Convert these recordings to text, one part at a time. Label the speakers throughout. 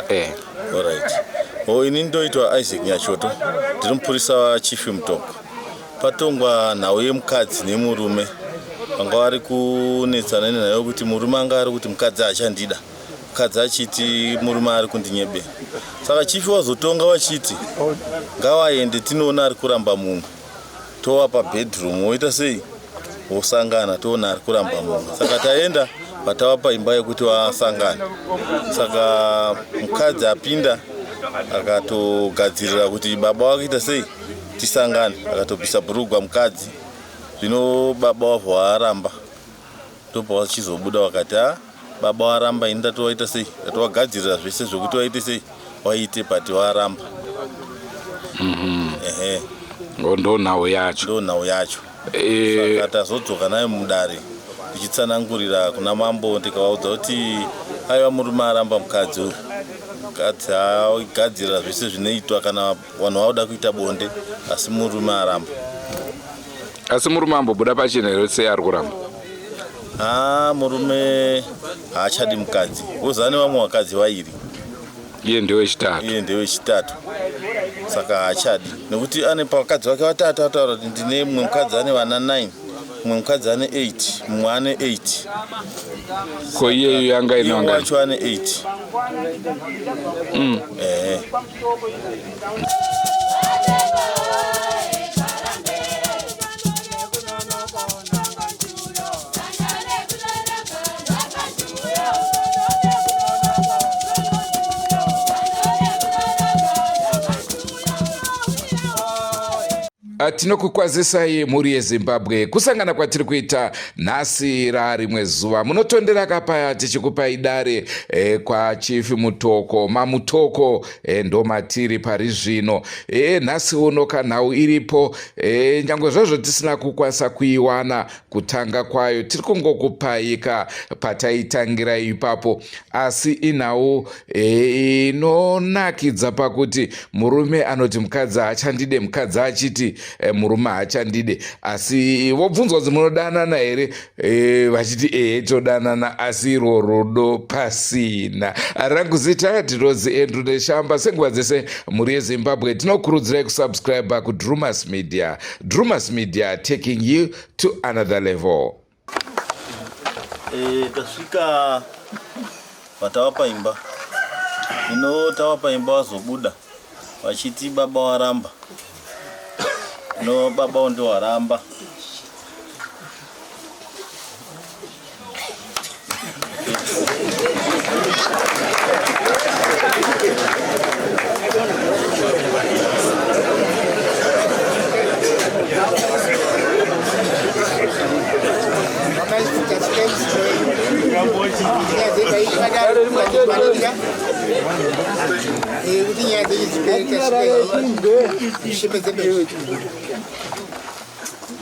Speaker 1: Mutanga. Alright. Ini ndoitwa Isaac Nyachoto. Ndiri mupurisa waChief Mutoko. Patongwa nhau yemukadzi nemurume. Vanga vari kunetsana nayo kuti murume anga ari kuti mukadzi achandida. Mukadzi achiti murume ari kundinyebe. Saka Chief wazotonga wachiti ngavaende tinoona ari kuramba mumwe. Tova bedroom woita sei? Wosangana toona ari kuramba mumwe. Saka taenda patava paimba yekuti vasangana. Saka mukadzi apinda akatogadzirira kuti baba wakaita sei tisangane, akatopisa bhurugwa mukadzi. Zvino baba wavo waaramba. Ndopa vachizobuda vakati baba waramba, ini ndatovaita sei, ndatovagadzirira zvese zvokuti vaite sei waite pati waramba.
Speaker 2: Ndo nhau
Speaker 1: yacho. Saka tazodzoka naye mudare tichitsanangurira kuna mambo, ndikavaudza kuti aiva murume aramba mukadzi uyu. Mukadzi agadzirira zvese zvinoitwa kana vanhu vauda kuita bonde, asi murume aramba.
Speaker 2: Asi murume ambobuda pachena here sei ari kuramba?
Speaker 1: Murume haachadi mukadzi. Wozana nevamwe vakadzi vairi.
Speaker 2: Iye ndewechitatu. Saka haachadi. Nekuti ane pakadzi vake vatatu ataura kuti ndine mumwe mukadzi ane vana 9, mumwe mukadzi ane 8, mumwe ane 8. Ko iyeyo yanga ine wanga?
Speaker 1: Wacho ane 8.
Speaker 2: Tinokukwazisai muri yeZimbabwe. Kusangana kwatiri kuita nhasi rarimwe zuva. Munotondera kapaya tichikupai dare kwaChief Mutoko. Mamutoko ndo matiri pari zvino. Nhasi uno kanhau iripo. Nyange zvazvo tisina kukwanisa kuiwana kutanga kwayo, tiri kungokupaika pataitangira ipapo. Asi inhau inonakidza pakuti murume anoti mukadzi achandide, mukadzi achiti murume haachandide. Asi vobvunzwa kuti munodanana here? Vachiti todanana, asi iro rudo pasina. Rangu zita ndiRozi Andrew Neshamba. Senguva dzese muri yeZimbabwe tinokurudzirai kusubscribe kuDrumas Media. Drumas Media, taking you to another level.
Speaker 1: Tasvika vatava paimba. Tava paimba vazobuda vachiti baba waramba. No, baba ndo waramba.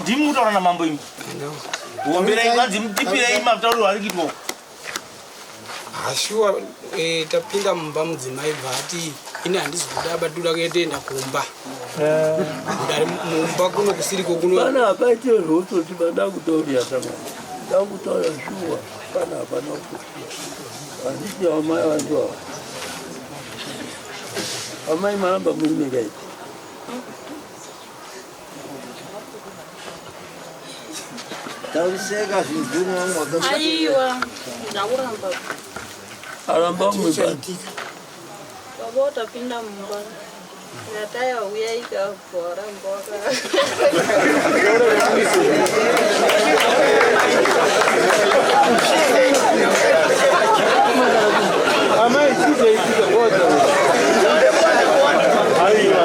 Speaker 3: Ndimutaura namambo imi. Uomberei vanzi mutipirei matauro ari kuitwa.
Speaker 4: Hashuwa tapinda mumba mudzimai bvati ine handisi kuda badura kuenda kumba. Ndari mumba kuno kusiriko kuno.
Speaker 5: Pana apaite roto tibada kutoria sama. Ndakutaura shuwa. Pana kuti. Handisi amai vantu. Amai maramba muri megai.
Speaker 6: Tauseka zvizvino mwakasha.
Speaker 7: Aiwa, ndakuramba.
Speaker 5: Aramba mumba.
Speaker 7: Baba utapinda mumba. Nataya uya ikavhora mboka.
Speaker 5: Amai sije ngoja. Aiwa,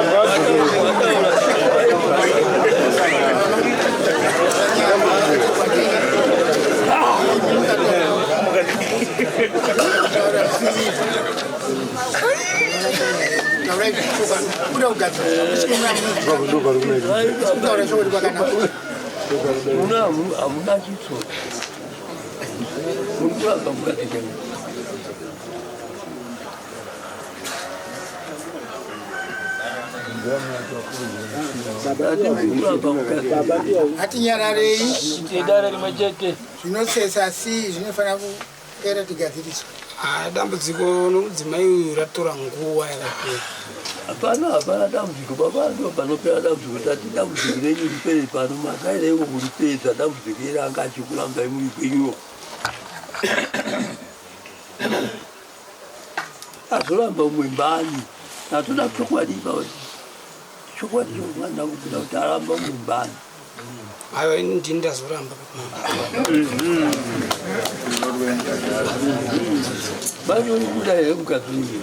Speaker 8: Hatinyararei zvinosesa si zvinofana kupera tigadziriswa.
Speaker 4: dambudziko nomudzimai ratora nguva yakapera.
Speaker 5: Hapana dambudziko baba ndo panopera dambudziko tati dambudziko renyu ripere pano masairewo kuripedza dambudziko iranga achikuramba muri kwenyuwo. Azoramba umwembani natoda chokwadi ipapo chokwadi chomwana kuda kuti aramba umwembani.
Speaker 4: Aiwa ini ndini ndazoramba
Speaker 5: Bado kuda here mukadzi uyu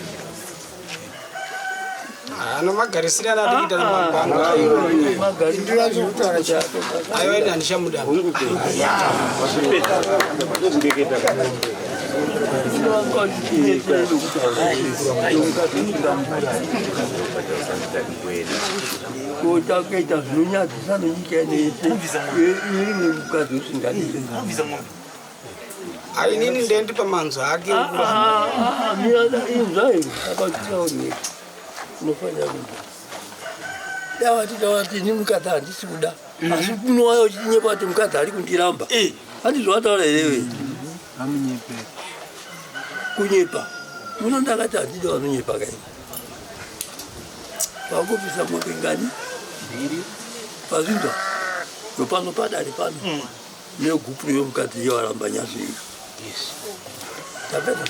Speaker 4: anomagarisirana atiita nemabhango aiwa ini handichamudamba.
Speaker 5: Kutakuita zvinonyadzisa nenyika nese ine mukadzi usingadiwe.
Speaker 4: Inini ndendi pamanzo ake
Speaker 5: miradainzai akatitaoneka unofanira kuda dawati ini mukadzi handisi kuda asi kunowayo uchinyepa kuti mukadzi ari kundiramba handizvataura herewe kunyepa muno ndakati handidi vanonyepa kaini vakopisa mwembe ngani pazvinzwa yopano padare pano negupuro yomukadzi iyo aramba nyasi iyo tapedza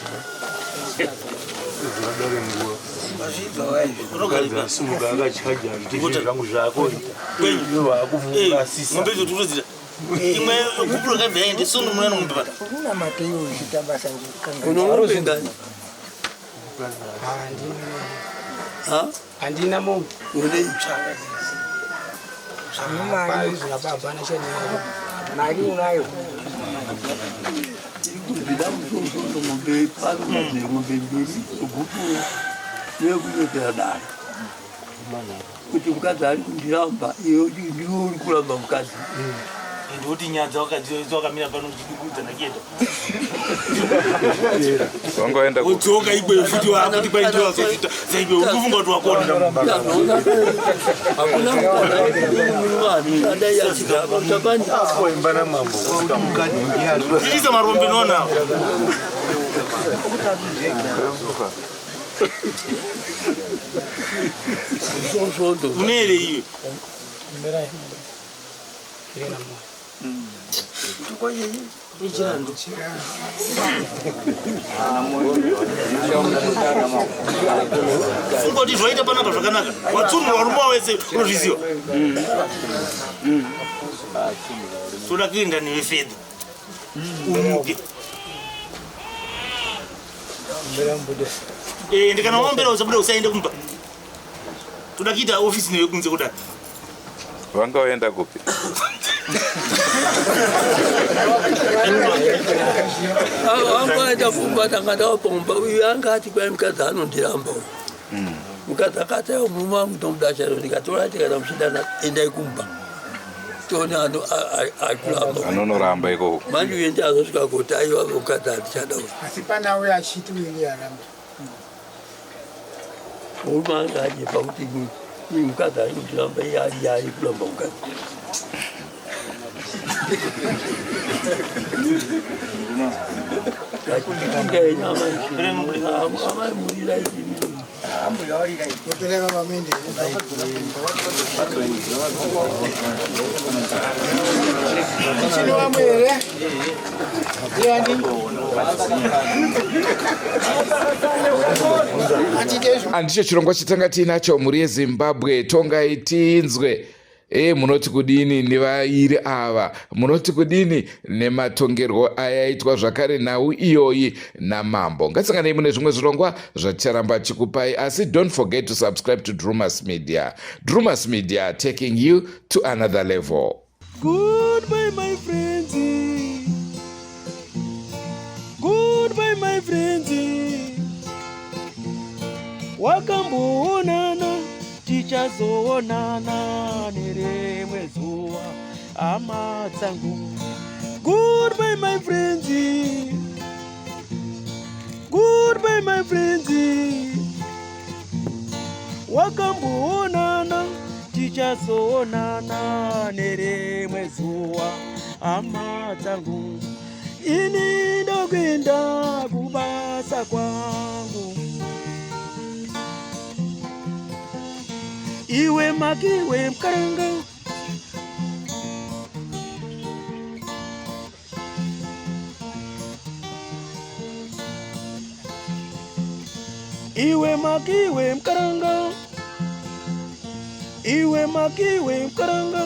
Speaker 4: handina mombe
Speaker 6: mari unayo
Speaker 5: kudzida musoro ng'ombe pano ng'ombe mbiri kugupuro nekunyepera dare kuti mukadzi ari kundiramba iyo ndiwo uri kuramba mukadzi
Speaker 3: ndoti nyadza wakamira pano uchidukudza nakienda
Speaker 2: wangoenda
Speaker 3: udzoka ikweyo futi wakuti paindi wazoita saikwe ukufunga kuti wakona
Speaker 5: hakuna mukadzi adai achigamba utapani
Speaker 6: oimbana mambo
Speaker 3: tiisa marombe nonawo
Speaker 5: sondo
Speaker 3: unere iwe funga kuti zvaita panapa zvakanaka watsunura warumba wese unozviziva toda kuenda newe fedha umuke ndikana waombera usabuda usaende kumba toda kuita ofisi newe kunze kudai
Speaker 2: wanga waenda kupi
Speaker 5: angaita kumba takandawapomba uyu angati kwai mukadzi anondiramba mukadzi akati aiwa murume wangu tomudacharo ndikatora tikana muchidana endai kumba tione akuramba
Speaker 2: anonoramba ikoko
Speaker 5: manje uende azosvika kuti aiwa mukadzi handichada
Speaker 6: asi pana uyo achiti uyu aramba
Speaker 5: murume anga anyepa kuti mukadzi ari kundiramba iye ari kuramba mukadzi
Speaker 6: topereka pamende chini wamwe here yani
Speaker 2: handicho chirongwa chitanga tiinacho mhuri yezimbabwe tongai tinzwe munoti kudini nevairi ava munoti kudini nematongerwo ayaitwa zvakare nhau iyoyi namambo ngatisanganei mune zvimwe zvirongwa zvaticharamba chikupai asi don't forget to subscribe to Drumas Media. Drumas Media, taking you to another level.
Speaker 8: Goodbye my friends, goodbye my friends, wakamboonana tichazoonana nerimwe zuva hama dzangu. Goodbye my friends, goodbye my friends, wakamboonana tichazoonana nerimwe zuva hama dzangu. ini ndokwenda kubasa kwangu. Iwe makiwe mkaranga, iwe makiwe mkaranga, iwe makiwe mkaranga.